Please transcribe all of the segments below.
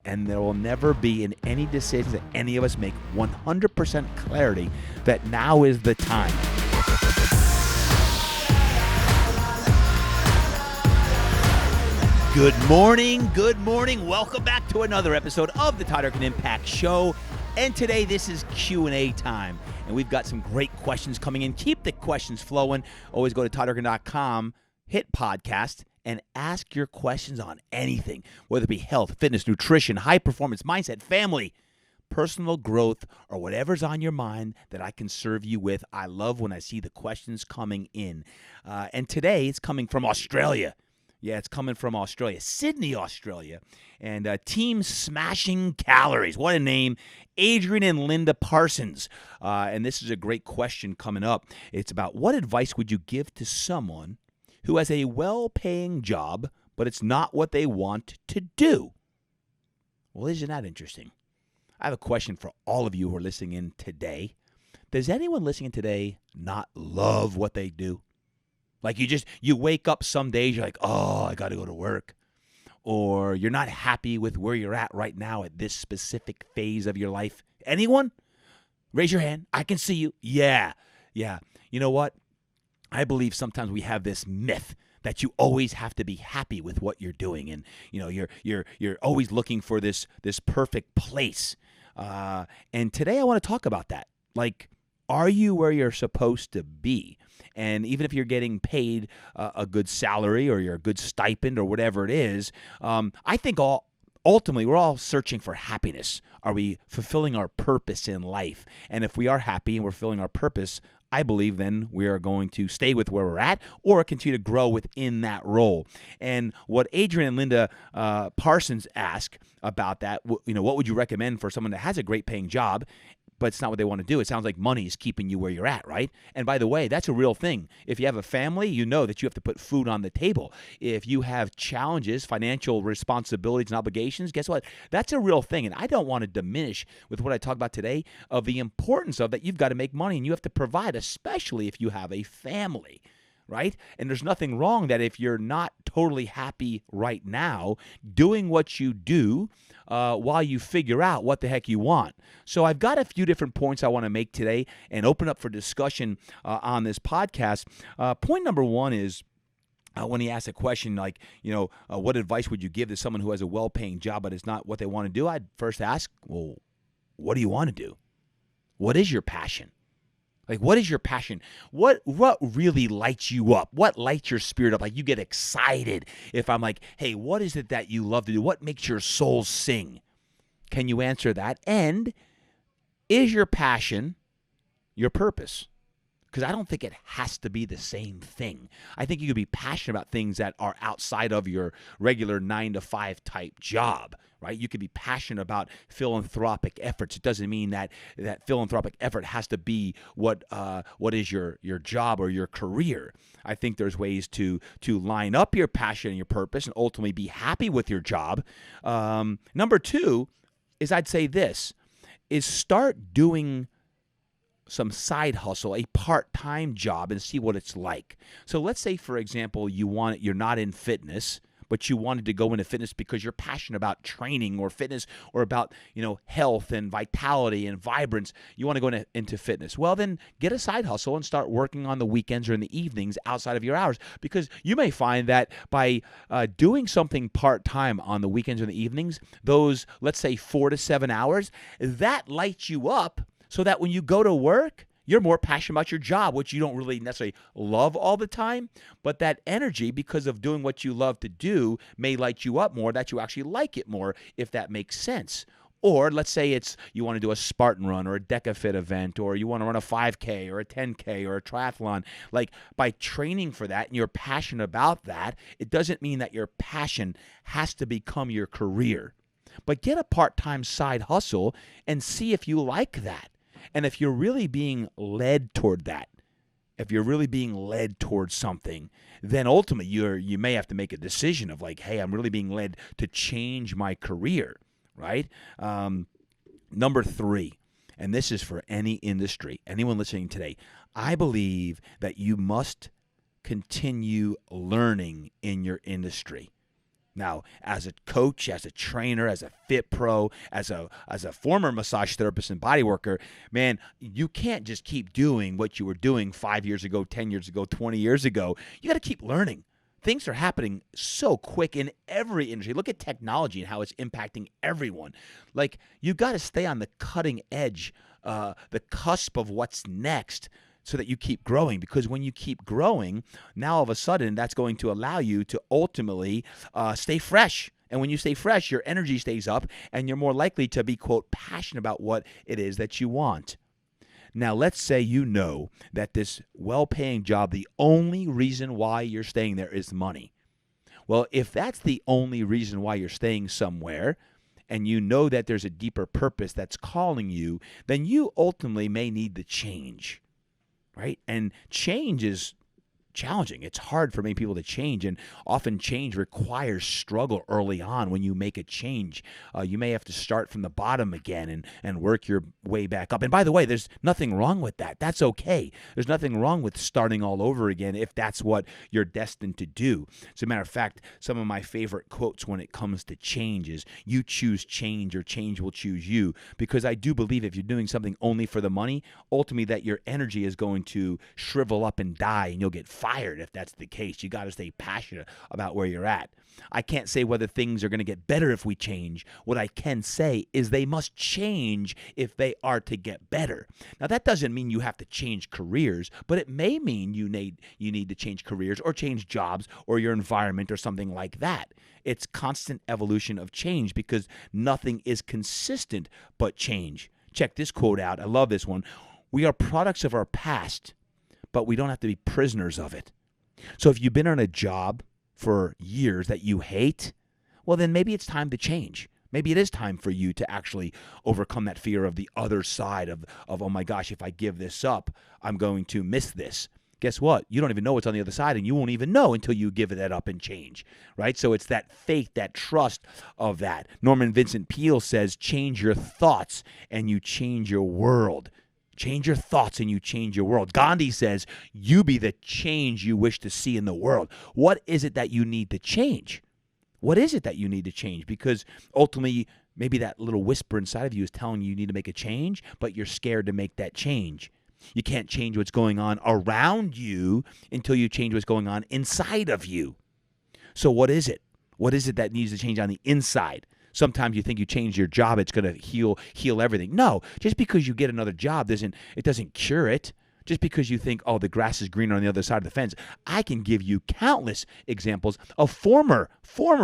and there will never be in any decisions that any of us make 100% clarity that now is the time. Good morning. Welcome back to another episode of the Todd Durkin Impact Show. And today, this is Q&A time. And we've got some great questions coming in. Keep the questions flowing. Always go to toddurkin.com, hit podcast, and ask your questions on anything, whether it be health, fitness, nutrition, high performance, mindset, family, personal growth, or whatever's on your mind that I can serve you with. I love when I see the questions coming in. And today, it's coming from Australia. Yeah, it's coming from Australia, Sydney, Australia, and Team Smashing Calories. What a name. Adrian and Linda Parsons. And this is a great question coming up. It's about what advice would you give to someone who has a well-paying job, but it's not what they want to do? Well, isn't that interesting? I have a question for all of you who are listening in today. Does anyone listening today not love what they do? Like you wake up some days, you're like, oh, I got to go to work. Or you're not happy with where you're at right now at this specific phase of your life. Anyone? Raise your hand. I can see you. Yeah. You know what? I believe sometimes we have this myth that you always have to be happy with what you're doing. And, you know, you're always looking for this perfect place. And today I want to talk about that. Like, are you where you're supposed to be? And even if you're getting paid a good salary or you're a good stipend or whatever it is, I think ultimately we're all searching for happiness. Are we fulfilling our purpose in life? And if we are happy and we're fulfilling our purpose, I believe then we are going to stay with where we're at or continue to grow within that role. And what Adrian and Linda Parsons ask about that, you know, what would you recommend for someone that has a great paying job, but it's not what they want to do? It sounds like money is keeping you where you're at, right? And by the way, that's a real thing. If you have a family, you know that you have to put food on the table. If you have challenges, financial responsibilities and obligations, guess what? That's a real thing. And I don't want to diminish with what I talk about today of the importance of that you've got to make money and you have to provide, especially if you have a family, right? And there's nothing wrong that if you're not totally happy right now, doing what you do while you figure out what the heck you want. So I've got a few different points I want to make today and open up for discussion on this podcast. Point number one is, when he asks a question like, you know, what advice would you give to someone who has a well-paying job but it's not what they want to do? I'd first ask, well, what do you want to do? What is your passion? Like, what is your passion? What really lights you up? What lights your spirit up? Like, you get excited if I'm like, hey, what is it that you love to do? What makes your soul sing? Can you answer that? And is your passion your purpose? Because I don't think it has to be the same thing. I think you could be passionate about things that are outside of your regular 9-to-5 type job, right? You could be passionate about philanthropic efforts. It doesn't mean that philanthropic effort has to be what is your job or your career. I think there's ways to line up your passion and your purpose and ultimately be happy with your job. Number two is, I'd say this, is start doing some side hustle, a part-time job, and see what it's like. So let's say, for example, you're not in fitness, but you wanted to go into fitness because you're passionate about training or fitness or about, you know, health and vitality and vibrance. You want to go into fitness. Well, then get a side hustle and start working on the weekends or in the evenings outside of your hours, because you may find that by doing something part-time on the weekends or the evenings, those, let's say, 4 to 7 hours, that lights you up so that when you go to work, you're more passionate about your job, which you don't really necessarily love all the time. But that energy, because of doing what you love to do, may light you up more, that you actually like it more, if that makes sense. Or let's say it's you want to do a Spartan run or a DecaFit event, or you want to run a 5K or a 10K or a triathlon. Like, by training for that and you're passionate about that, it doesn't mean that your passion has to become your career. But get a part-time side hustle and see if you like that. And if you're really being led toward that, if you're really being led towards something, then ultimately you may have to make a decision of like, hey, I'm really being led to change my career, right? Number three, and this is for any industry, anyone listening today, I believe that you must continue learning in your industry. Now, as a coach, as a trainer, as a fit pro, as a former massage therapist and body worker, man, you can't just keep doing what you were doing 5 years ago, 10 years ago, 20 years ago. You got to keep learning. Things are happening so quick in every industry. Look at technology and how it's impacting everyone. Like, you got to stay on the cutting edge, the cusp of what's next, so that you keep growing. Because when you keep growing, now all of a sudden that's going to allow you to ultimately stay fresh. And when you stay fresh, your energy stays up and you're more likely to be, quote, passionate about what it is that you want. Now, let's say you know that this well-paying job, the only reason why you're staying there is money. Well, if that's the only reason why you're staying somewhere, and you know that there's a deeper purpose that's calling you, then you ultimately may need to change. Right? And change is challenging. It's hard for many people to change, and often change requires struggle early on. When you make a change, you may have to start from the bottom again and work your way back up. And by the way, there's nothing wrong with that. That's okay. There's nothing wrong with starting all over again if that's what you're destined to do. As a matter of fact, some of my favorite quotes when it comes to change is, you choose change or change will choose you. Because I do believe if you're doing something only for the money, ultimately that your energy is going to shrivel up and die, and you'll get fired if that's the case. You got to stay passionate about where you're at. I can't say whether things are going to get better if we change. What I can say is they must change if they are to get better. Now, that doesn't mean you have to change careers, but it may mean you need to change careers or change jobs or your environment or something like that. It's constant evolution of change, because nothing is consistent but change. Check this quote out. I love this one. We are products of our past, but we don't have to be prisoners of it. So if you've been on a job for years that you hate, well, then maybe it's time to change. Maybe it is time for you to actually overcome that fear of the other side of oh my gosh, if I give this up, I'm going to miss this. Guess what? You don't even know what's on the other side, and you won't even know until you give that up and change, right? So it's that faith, that trust of that. Norman Vincent Peale says, change your thoughts and you change your world. Change your thoughts and you change your world. Gandhi says, you be the change you wish to see in the world. What is it that you need to change? What is it that you need to change? Because ultimately, maybe that little whisper inside of you is telling you need to make a change, but you're scared to make that change. You can't change what's going on around you until you change what's going on inside of you. So what is it? What is it that needs to change on the inside? Sometimes you think you change your job, it's going to heal everything. No, just because you get another job doesn't cure it. Just because you think, oh, the grass is greener on the other side of the fence. I can give you countless examples of former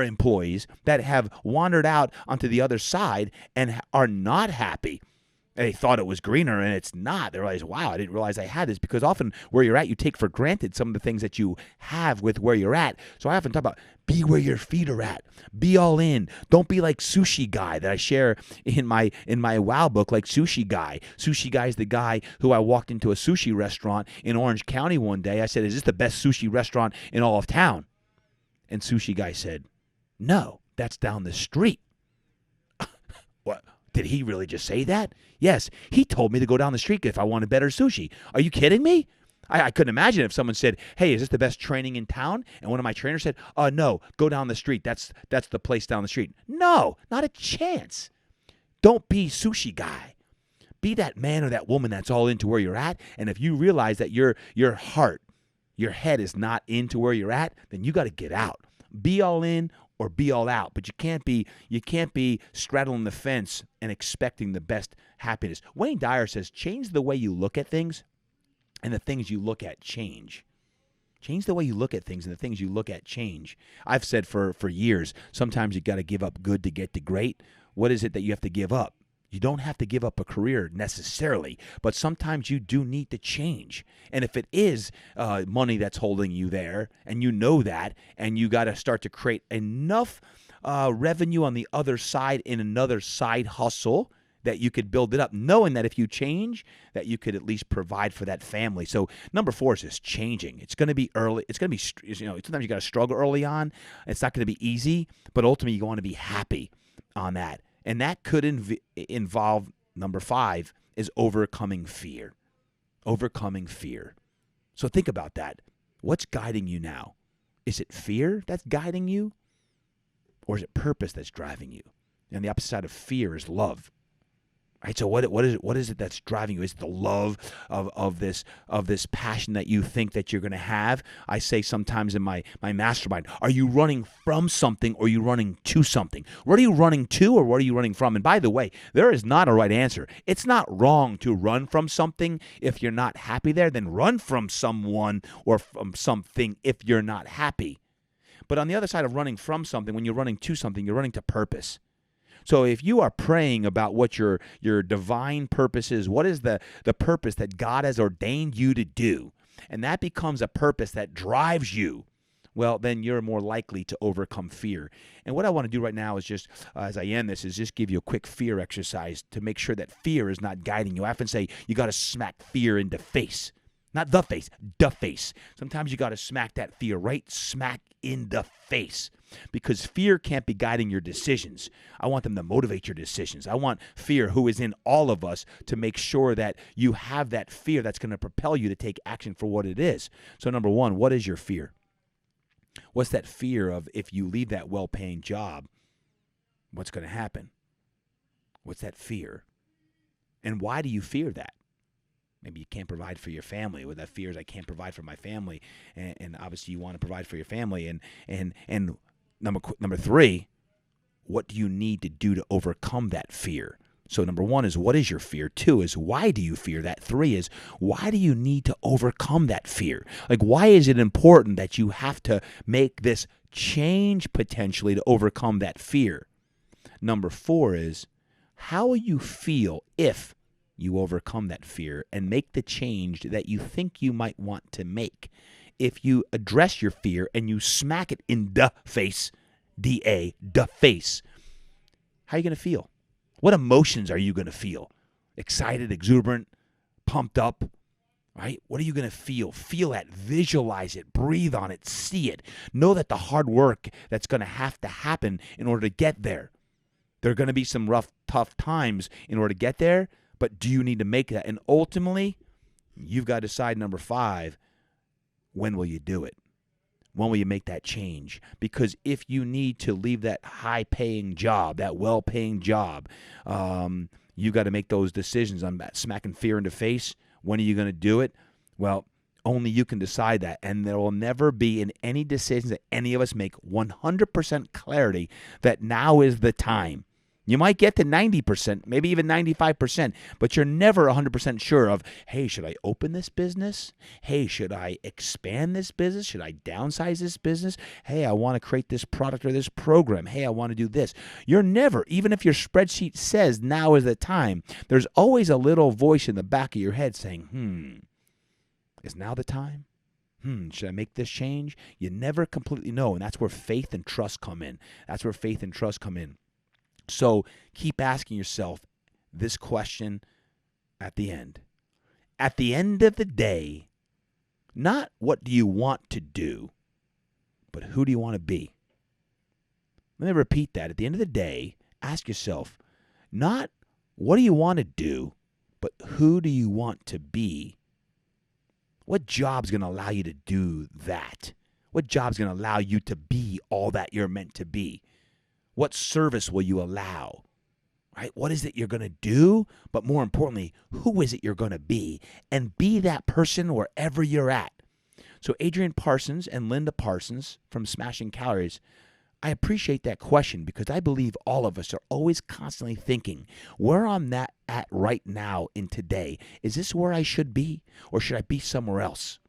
employees that have wandered out onto the other side and are not happy. They thought it was greener, and it's not. They realize, wow, I didn't realize I had this. Because often where you're at, you take for granted some of the things that you have with where you're at. So I often talk about be where your feet are at. Be all in. Don't be like Sushi Guy that I share in my WOW book, like Sushi Guy. Sushi Guy is the guy who I walked into a sushi restaurant in Orange County one day. I said, is this the best sushi restaurant in all of town? And Sushi Guy said, no, that's down the street. What? Did he really just say that? Yes, he told me to go down the street if I wanted better sushi. Are you kidding me? I couldn't imagine if someone said, hey, is this the best training in town? And one of my trainers said, no, go down the street. That's the place down the street. No, not a chance. Don't be Sushi Guy. Be that man or that woman that's all into where you're at. And if you realize that your heart, your head is not into where you're at, then you got to get out. Be all in or be all out. But you can't be straddling the fence and expecting the best happiness. Wayne Dyer says, change the way you look at things, and the things you look at change. Change the way you look at things, and the things you look at change. I've said for years, sometimes you got to give up good to get to great. What is it that you have to give up? You don't have to give up a career necessarily, but sometimes you do need to change. And if it is money that's holding you there, and you know that, and you got to start to create enough revenue on the other side in another side hustle that you could build it up, knowing that if you change, that you could at least provide for that family. So number 4 is just changing. It's going to be early. It's going to be, sometimes you got to struggle early on. It's not going to be easy, but ultimately you want to be happy on that. And that could involve, number 5, is overcoming fear. Overcoming fear. So think about that. What's guiding you now? Is it fear that's guiding you? Or is it purpose that's driving you? And the opposite side of fear is love. Right? So what is it that's driving you? Is it the love of this passion that you think that you're going to have? I say sometimes in my mastermind, are you running from something or are you running to something? What are you running to or what are you running from? And by the way, there is not a right answer. It's not wrong to run from something if you're not happy there. Then run from someone or from something if you're not happy. But on the other side of running from something, when you're running to something, you're running to purpose. So if you are praying about what your divine purpose is, what is the purpose that God has ordained you to do, and that becomes a purpose that drives you, well, then you're more likely to overcome fear. And what I want to do right now is just, as I end this, is just give you a quick fear exercise to make sure that fear is not guiding you. I often say you got to smack fear in the face. Not the face, the face. Sometimes you got to smack that fear right smack in the face because fear can't be guiding your decisions. I want them to motivate your decisions. I want fear, who is in all of us, to make sure that you have that fear that's going to propel you to take action for what it is. So number one, what is your fear? What's that fear of if you leave that well-paying job, what's going to happen? What's that fear? And why do you fear that? Maybe you can't provide for your family. Well, that fear is I can't provide for my family, and obviously you want to provide for your family. And number three, what do you need to do to overcome that fear? So number one is what is your fear? Two is why do you fear that? Three is why do you need to overcome that fear? Like why is it important that you have to make this change potentially to overcome that fear? Number four is how will you feel if you overcome that fear and make the change that you think you might want to make? If you address your fear and you smack it in the face, D-A, the face, how are you going to feel? What emotions are you going to feel? Excited, exuberant, pumped up, right? What are you going to feel? Feel that, visualize it, breathe on it, see it. Know that the hard work that's going to have to happen in order to get there. There are going to be some rough, tough times in order to get there, but do you need to make that? And ultimately, you've got to decide, number five, when will you do it? When will you make that change? Because if you need to leave that high-paying job, that well-paying job, you've got to make those decisions on that smacking fear in the face. When are you going to do it? Well, only you can decide that. And there will never be in any decisions that any of us make 100% clarity that now is the time. You might get to 90%, maybe even 95%, but you're never 100% sure of, hey, should I open this business? Hey, should I expand this business? Should I downsize this business? Hey, I want to create this product or this program. Hey, I want to do this. You're never, even if your spreadsheet says now is the time, there's always a little voice in the back of your head saying, is now the time? Should I make this change? You never completely know, and that's where faith and trust come in. That's where faith and trust come in. So keep asking yourself this question at the end. At the end of the day, not what do you want to do, but who do you want to be? Let me repeat that. At the end of the day, ask yourself, not what do you want to do, but who do you want to be? What job's going to allow you to do that? What job's going to allow you to be all that you're meant to be? What service will you allow? Right? What is it you're going to do? But more importantly, who is it you're going to be? And be that person wherever you're at. So Adrian Parsons and Linda Parsons from Smashing Calories, I appreciate that question because I believe all of us are always constantly thinking, where I'm at right now in today, is this where I should be or should I be somewhere else?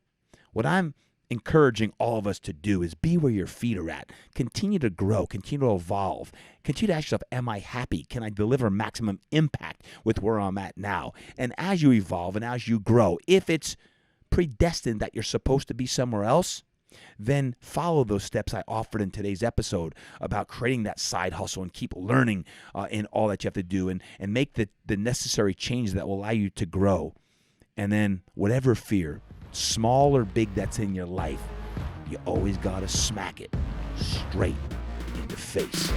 What I'm encouraging all of us to do is be where your feet are at. Continue to grow, continue to evolve. Continue to ask yourself, am I happy? Can I deliver maximum impact with where I'm at now? And as you evolve and as you grow, if it's predestined that you're supposed to be somewhere else, then follow those steps I offered in today's episode about creating that side hustle and keep learning in all that you have to do and make the necessary changes that will allow you to grow. And then whatever fear, small or big, that's in your life, you always got to smack it straight in the face.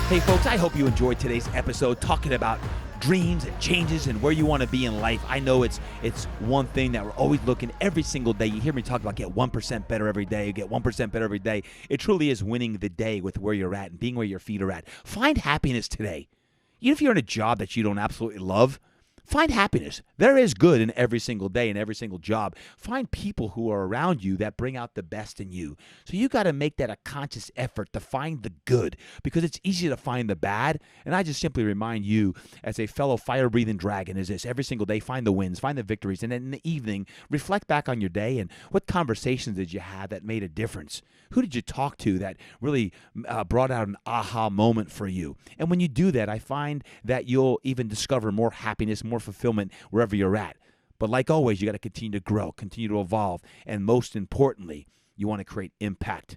Hey folks, I hope you enjoyed today's episode talking about dreams and changes and where you want to be in life. I know it's one thing that we're always looking every single day. You hear me talk about get 1% better every day, get 1% better every day. It truly is winning the day with where you're at and being where your feet are at. Find happiness today. Even if you're in a job that you don't absolutely love, find happiness. There is good in every single day, in every single job. Find people who are around you that bring out the best in you. So you got to make that a conscious effort to find the good, because it's easy to find the bad. And I just simply remind you, as a fellow fire-breathing dragon, is this: every single day, find the wins, find the victories, and then in the evening, reflect back on your day and what conversations did you have that made a difference? Who did you talk to that really brought out an aha moment for you? And when you do that, I find that you'll even discover more happiness, more fulfillment wherever you're at. But like always, you got to continue to grow, continue to evolve, and most importantly, you want to create impact.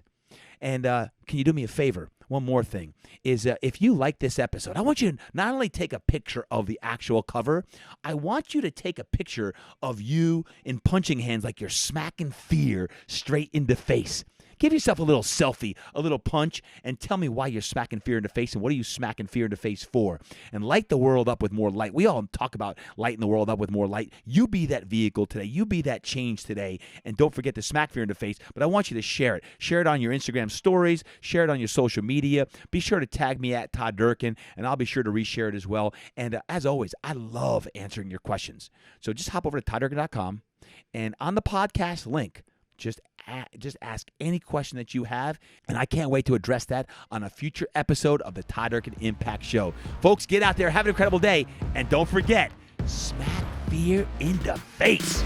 And can you do me a favor? One more thing is if you like this episode, I want you to not only take a picture of the actual cover, I want you to take a picture of you in punching hands like you're smacking fear straight in the face. Give yourself a little selfie, a little punch, and tell me why you're smacking fear in the face and what are you smacking fear in the face for. And light the world up with more light. We all talk about lighting the world up with more light. You be that vehicle today. You be that change today. And don't forget to smack fear in the face, but I want you to share it. Share it on your Instagram stories. Share it on your social media. Be sure to tag me at Todd Durkin, and I'll be sure to reshare it as well. And as always, I love answering your questions. So just hop over to ToddDurkin.com, and on the podcast link, just ask any question that you have, and I can't wait to address that on a future episode of the Todd Durkin Impact Show. Folks, get out there, have an incredible day, and don't forget, smack fear in the face.